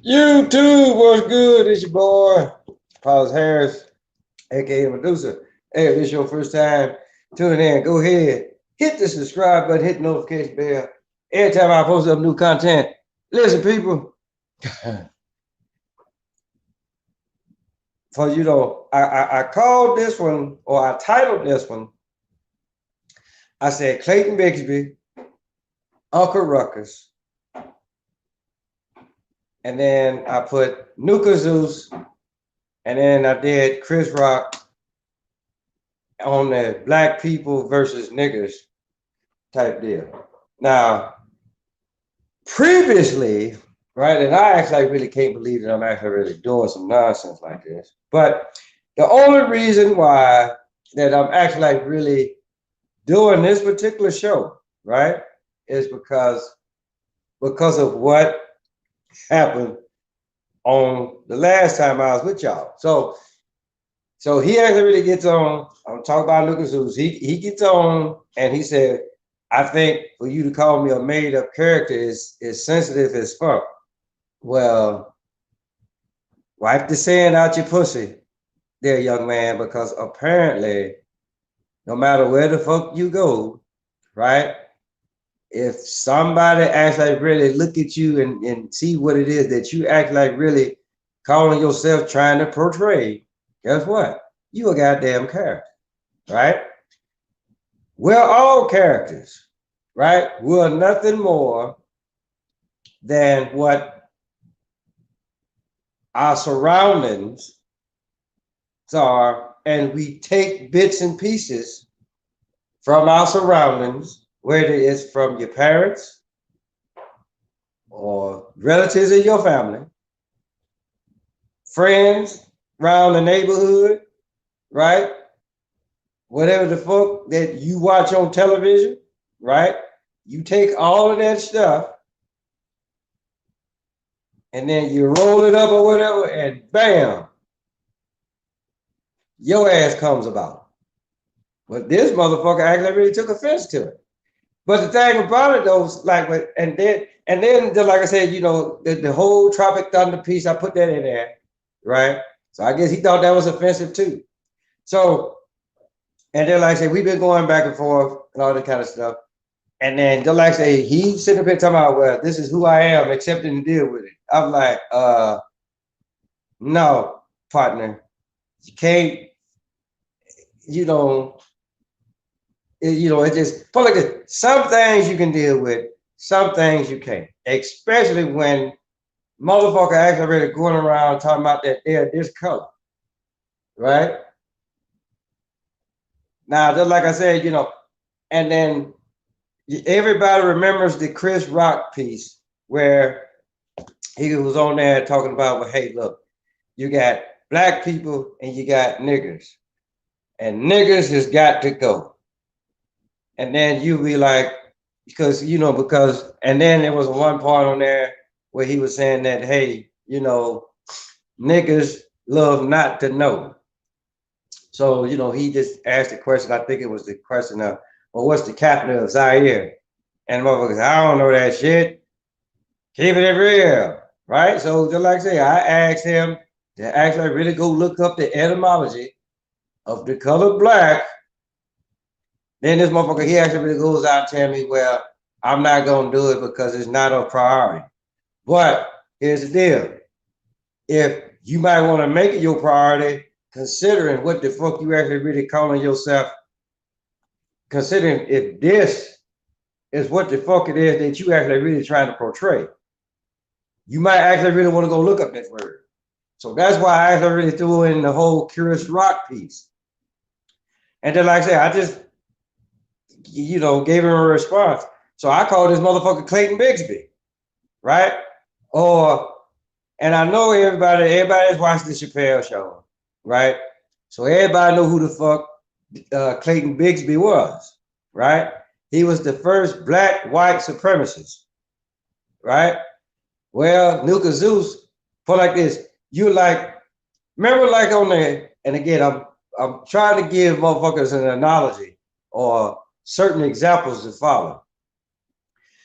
YouTube, what's good? It's your boy, Paulus Harris, aka Medusa. Hey, if this is your first time tuning in, go ahead, hit the subscribe button, hit the notification bell. Every time I post up new content, listen, people, for I called this one, or I titled this one, I said Clayton Bigsby, Uncle Ruckus, and then I put Nuka Zeus, and then I did Chris Rock on the black people versus niggas type deal. Now, previously, right, and I actually really can't believe that I'm actually really doing some nonsense like this. But the only reason why that I'm actually like really doing this particular show, right, is because of what happened on the last time I was with y'all. So he actually really gets on. I'm talking about Lucas Zeus. He gets on and he said, I think for you to call me a made-up character is sensitive as fuck. Well, wipe the sand out your pussy there, young man, because apparently, no matter where the fuck you go, right? If somebody actually really look at you and see what it is that you act like really calling yourself trying to portray, guess what? You a goddamn character, right? We're all characters, right? We're nothing more than what our surroundings are, and we take bits and pieces from our surroundings, whether it's from your parents or relatives in your family, friends around the neighborhood, right? Whatever the fuck that you watch on television, right? You take all of that stuff and then you roll it up or whatever, and bam, your ass comes about. But this motherfucker actually really took offense to it. But the thing about it though, like, and then like I said, the whole Tropic Thunder piece, I put that in there, right? So I guess he thought that was offensive too. So, and then like I said, we've been going back and forth and all that kind of stuff. And then just like I say, he sitting up here talking about, well, this is who I am, accepting to deal with it. I'm like, no, partner, you can't, it just put like this. Some things you can deal with, some things you can't, especially when motherfucker actually really going around talking about that they're this color, right? Now, just like I said, and then everybody remembers the Chris Rock piece where he was on there talking about, well, hey, look, you got black people and you got niggers, and niggers has got to go. And then you be like, because, and then there was one part on there where he was saying that, hey, niggas love not to know. So, he just asked the question, I think it was the question of, well, what's the capital of Zaire? And motherfuckers, I don't know that shit. Keep it real, right? So just like I say, I asked him to actually really go look up the etymology of the color black. Then this motherfucker, he actually really goes out and tell me, well, I'm not gonna do it because it's not a priority. But here's the deal. If you might want to make it your priority, considering what the fuck you actually really calling yourself, considering if this is what the fuck it is that you actually really trying to portray, you might actually really want to go look up that word. So that's why I actually really threw in the whole Curious Rock piece. And then like I said, I just, gave him a response. So I called this motherfucker Clayton Bigsby, right? And I know everybody has watched the Chappelle show, right? So everybody know who the fuck Clayton Bigsby was, right? He was the first black white supremacist, right? Well, Nuka Zeus, put like this, you like, remember like on there, and again, I'm trying to give motherfuckers an analogy or certain examples to follow.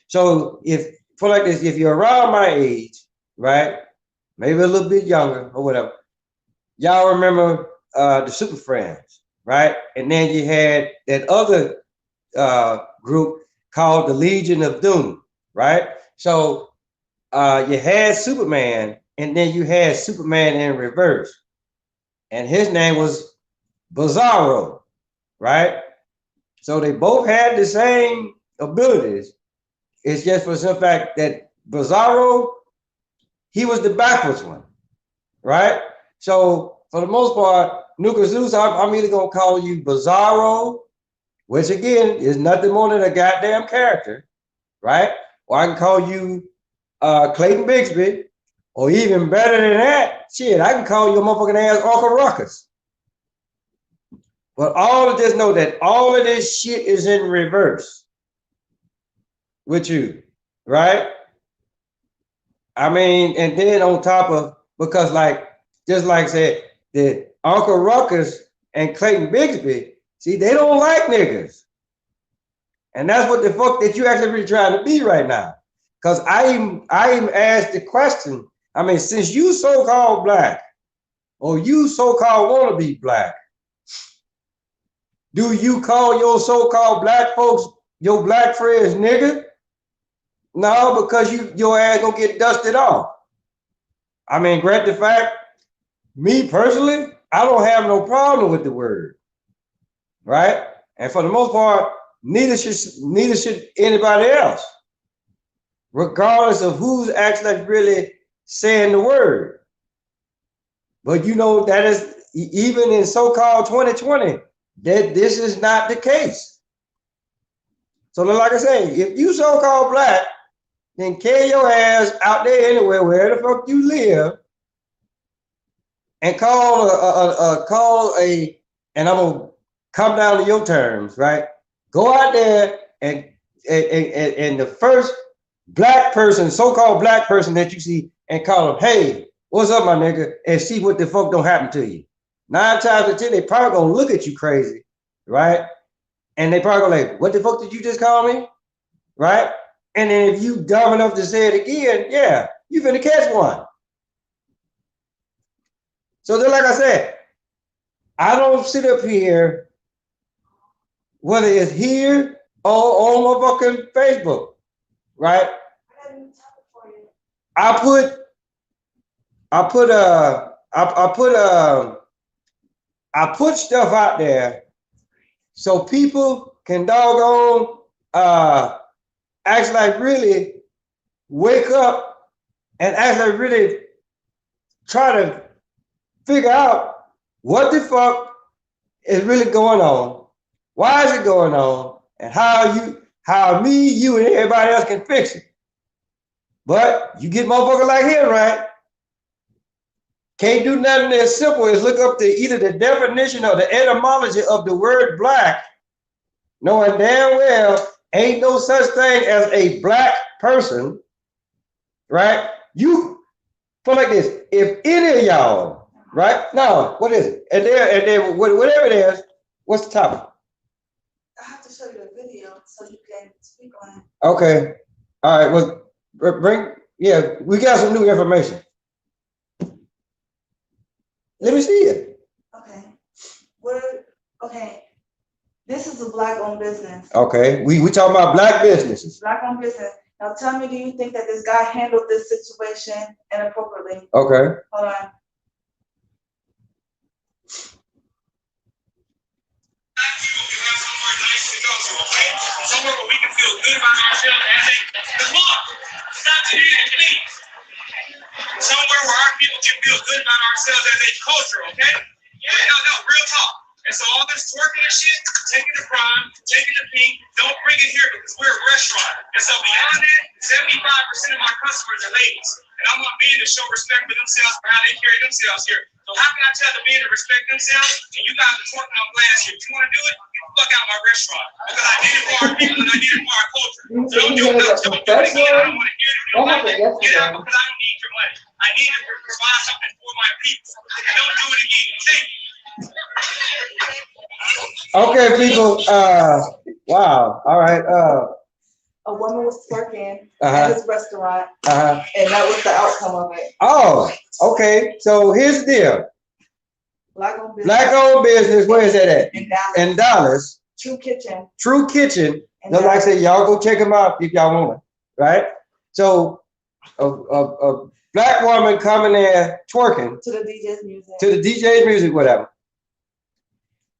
So if, put like this, if you're around my age, right, maybe a little bit younger or whatever. Y'all remember the Super Friends, right? And then you had that other group called the Legion of Doom, right? So you had Superman, and then you had Superman in reverse, and his name was Bizarro, right? So they both had the same abilities. It's just for some fact that Bizarro, he was the backwards one, right? So for the most part, Nuka Zeus, I'm either gonna call you Bizarro, which again is nothing more than a goddamn character, right? Or I can call you Clayton Bigsby, or even better than that, shit, I can call you a motherfucking ass Uncle Ruckus. But all of this, know that all of this shit is in reverse with you, right? I mean, and then on top of, because like, just like I said, the Uncle Ruckus and Clayton Bigsby, see, they don't like niggas. And that's what the fuck that you actually really trying to be right now. Because I even asked the question, I mean, since you so-called black, or you so-called want to be black, do you call your so-called black folks, your black friends, nigga? No, because your ass gonna get dusted off. I mean, grant the fact, me personally, I don't have no problem with the word, right? And for the most part, neither should anybody else, regardless of who's actually really saying the word. But you know, that is, even in so-called 2020, that this is not the case. So like I say, if you so-called black, then carry your ass out there anywhere, where the fuck you live, and call and I'm gonna come down to your terms, right? Go out there and the first black person, so-called black person that you see, and call them, hey, what's up, my nigga, and see what the fuck don't happen to you. 9 times out of 10, they probably gonna look at you crazy, right? And they probably gonna like, what the fuck did you just call me, right? And then if you dumb enough to say it again, yeah, you finna catch one. So then, like I said, I don't sit up here, whether it's here or on my fucking Facebook, right? I put stuff out there so people can doggone actually really wake up and actually really try to figure out what the fuck is really going on, why is it going on, and how me, you, and everybody else can fix it. But you get motherfuckers like him, right? Can't do nothing as simple as look up either the definition or the etymology of the word black, knowing damn well ain't no such thing as a black person, right? You put like this, if any of y'all, right? No, what is it? And then whatever it is, what's the topic? I have to show you a video so you can speak on it. Okay. All right. Well, we got some new information. Let me see it. Okay. Okay. This is a black-owned business. Okay. We talking about black businesses. Black-owned business. Now tell me, do you think that this guy handled this situation inappropriately? Okay. Hold on. Somewhere where we can feel good about ourselves as a look, stop to hear it, please. Somewhere where our people can feel good about ourselves as a culture, okay? Yeah. No, real talk. And so all this twerking and shit, taking the prime, taking the pink, don't bring it here because we're a restaurant. And so beyond that, 75% of my customers are ladies. And I want men to show respect for themselves for how they carry themselves here. So how can I tell the men to respect themselves and you guys are twerking on glass here? If you want to do it, get the fuck out of my restaurant. Because I did it for our people and I did it for our culture. So don't do it again. I don't want to hear it. Get out because I don't need your money. I need to provide something for my people. And don't do it again. Thank you. Okay, people. Wow. All right. A woman was twerking Uh-huh. at his restaurant, Uh-huh. and that was the outcome of it. Oh, okay. So here's the deal. Black-owned business. Black-owned business, where is that at? In Dallas. In Dallas. True Kitchen. True Kitchen. In Just like I Dallas. said, y'all go check them out if y'all want it, right? So a black woman coming there twerking To the DJ's music. to the DJ's music, whatever.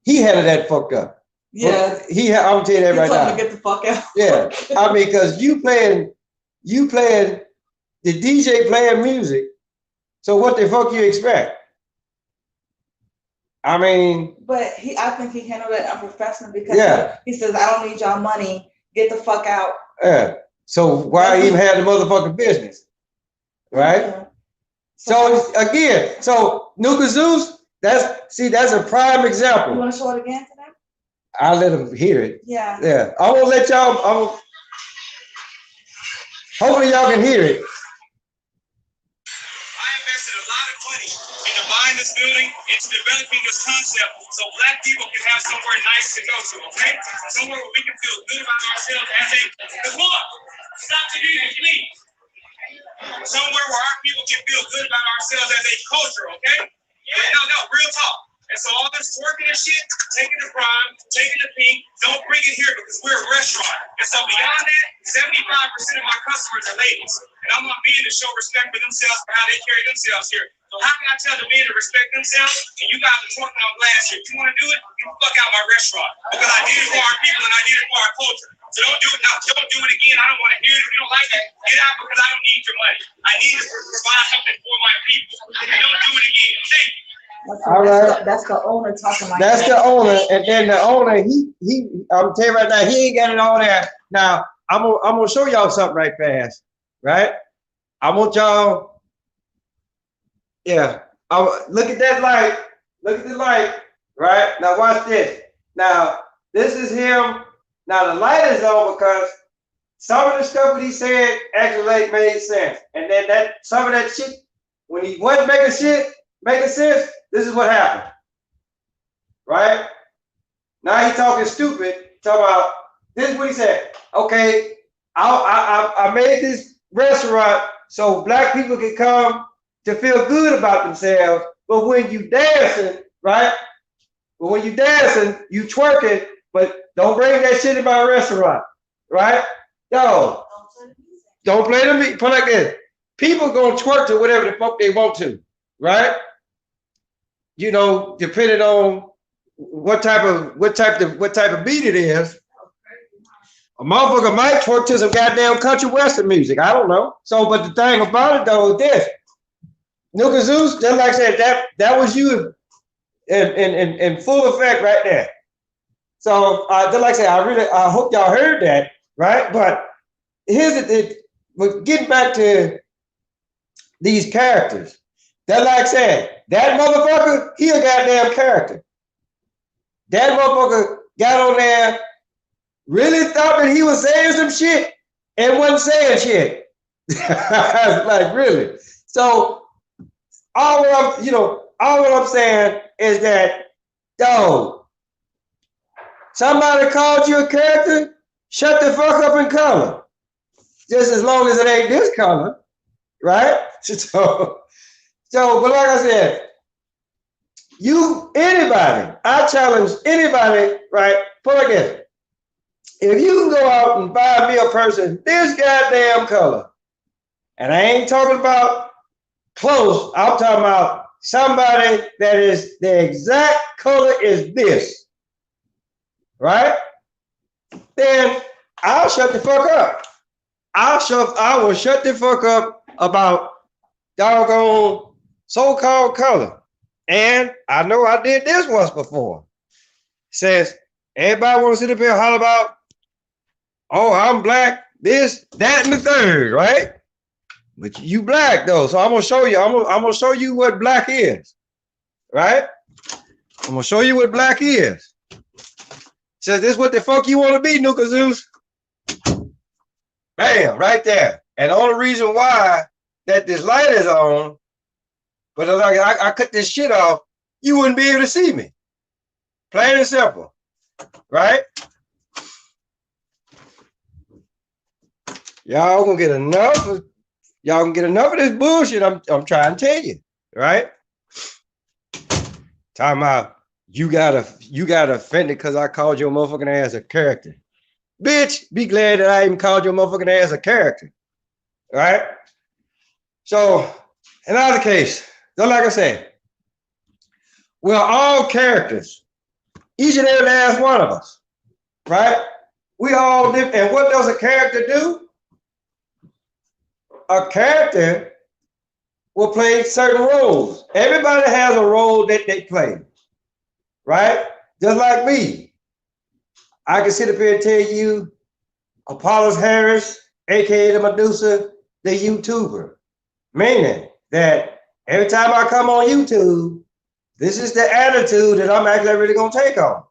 He had that fucked up. Yeah. I'm telling you that He right told him now. to get the fuck out. Yeah, I mean, because you playing the DJ playing music. So what the fuck you expect? I mean, But I think he handled it unprofessional because yeah. he says, I don't need y'all money. Get the fuck out. Yeah. So why even have the motherfucking business? Right? Yeah. So again, so Nuka Zeus, that's a prime You example. want to show it again to them? I'll let them hear it. Yeah. Yeah. I won't let y'all, hopefully y'all can hear it. I invested a lot of money into buying this building, into developing this concept, so black people can have somewhere nice to go to, okay? Somewhere where we can feel good about ourselves as a, because look, stop the music, please. Somewhere where our people can feel good about ourselves as a culture, okay? Yeah. No, real talk. And so all this twerking and shit, taking the prime, taking the pink, don't bring it here because we're a restaurant. And so beyond that, 75% of my customers are ladies. And I want men to show respect for themselves for how they carry themselves here. So how can I tell the men to respect themselves and you guys are twerking on glass here? If you want to do it, get the fuck out of my restaurant. Because I did it for our people and I did it for our culture. So don't do it now. Don't do it again. I don't want to hear it. If you don't like it, get out because I don't need your money. I need to provide something for my people. And don't do it again. Thank you. All right. That's the owner talking like That's that. the owner, and then the owner, I'm telling you right now, he ain't got it on there. Now, I'm gonna show y'all something right fast, right? I want y'all, yeah. Look at that light. Look at the light, right? Now watch this. Now, this is him. Now the light is on because some of the stuff that he said actually made sense. And then some of that shit, when he wasn't making sense, this is what happened. Right? Now he talking stupid, talking about this is what he said. Okay, I made this restaurant so black people can come to feel good about themselves, but when you dancing, right? But when you dancing, you twerking, but don't bring that shit in my restaurant, right? Yo, don't play the music. Put like this. People gonna twerk to whatever the fuck they want to, right? You know, depending on what type of beat it is. A motherfucker might twerk to some goddamn country western music. I don't know. So, but the thing about it though is this. Nuka Zeus, just like I said, that was you in full effect right there. So, just like I said, I hope y'all heard that, right? But here's but getting back to these characters. That like I said, that motherfucker, he a goddamn character. That motherfucker got on there, really thought that he was saying some shit and wasn't saying shit. Like really. So all what I'm saying is that, yo, somebody called you a character, shut the fuck up and color. Just as long as it ain't this color, right? So, but like I said, I challenge anybody, right? Put like this. If you can go out and buy me a person this goddamn color, and I ain't talking about close, I'm talking about somebody that is the exact color is this, right? Then I'll shut the fuck up. I will shut the fuck up about doggone so-called color. And I know I did this once before. Says, everybody want to sit up here and holler about, oh, I'm black, this, that, and the third, right? But you black though, so I'm gonna show you. I'm gonna show you what black is, right? I'm gonna show you what black is. Says this what the fuck you want to be, Nuka Zeus? Bam, right there. And the only reason why that this light is on, but like I cut this shit off, you wouldn't be able to see me. Plain and simple, right? Y'all gonna get enough of, y'all can get enough of this bullshit I'm trying to tell you, right? Talking about you got offended because I called your motherfucking ass a character. Bitch, be glad that I even called your motherfucking ass a character. Right? So, in either case, just like I said, we're all characters. Each and every last one of us. Right? We all different. And what does a character do? A character will play certain roles. Everybody has a role that they play. Right? Just like me. I can sit up here and tell you Apollos Harris, aka the Medusa, the YouTuber. Meaning that every time I come on YouTube, this is the attitude that I'm actually really gonna take on.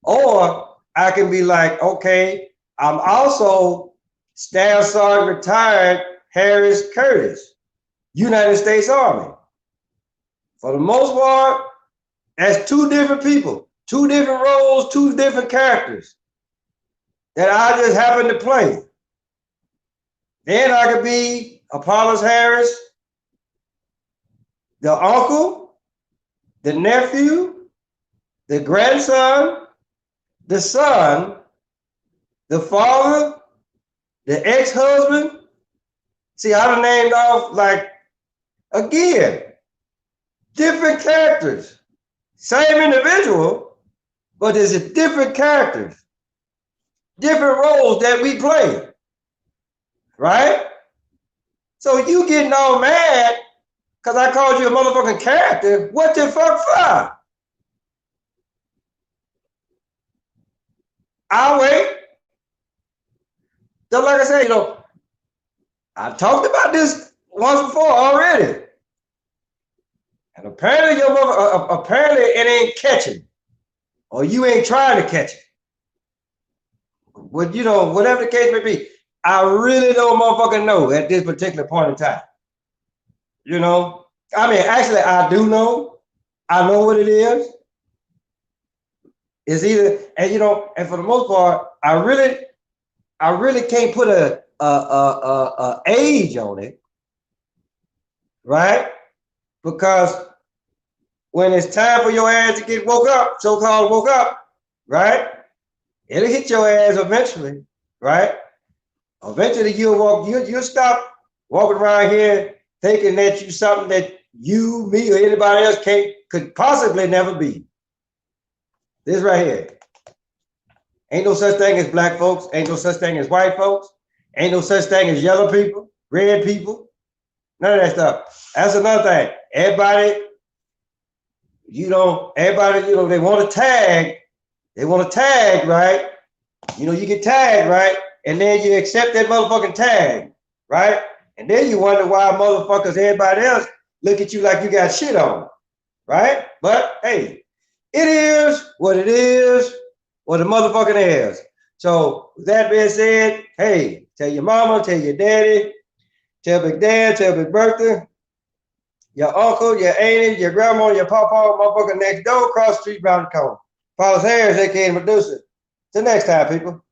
Or I can be like, okay, I'm also Staff Sergeant retired Harris Curtis, United States Army. For the most part, that's two different people, two different roles, two different characters that I just happen to play. Then I could be Apollos Harris, the uncle, the nephew, the grandson, the son, the father, the ex-husband. See, I done named off, like, again, different characters. Same individual, but there's a different characters, different roles that we play, right? So you getting all mad because I called you a motherfucking character. What the fuck for? I'll wait. Just like I said, you know, I talked about this once before already. And apparently your mother, apparently it ain't catching. Or you ain't trying to catch it. But you know, whatever the case may be, I really don't motherfucking know at this particular point in time. You know? I mean, actually, I do know. I know what it is. It's either, and you know, and for the most part, I really can't put a age on it, right? Because when it's time for your ass to get woke up, so-called woke up, right? It'll hit your ass eventually, right? Eventually you'll stop walking around here thinking that you something that you, me, or anybody else could possibly never be. This right here. Ain't no such thing as black folks, ain't no such thing as white folks, ain't no such thing as yellow people, red people, none of that stuff. That's another thing. Everybody, you know, they want to tag. They want to tag, right? You know, you get tagged, right? And then you accept that motherfucking tag, right? And then you wonder why motherfuckers, everybody else, look at you like you got shit on, right? But hey, it is what it is, what the motherfucking is. So with that being said, hey, tell your mama, tell your daddy, tell Big Dad, tell Big Bertha, your uncle, your auntie, your grandma, your papa, motherfucker next door, across the street, round the corner. Apollos Harris, aka Medusa. Till next time, people.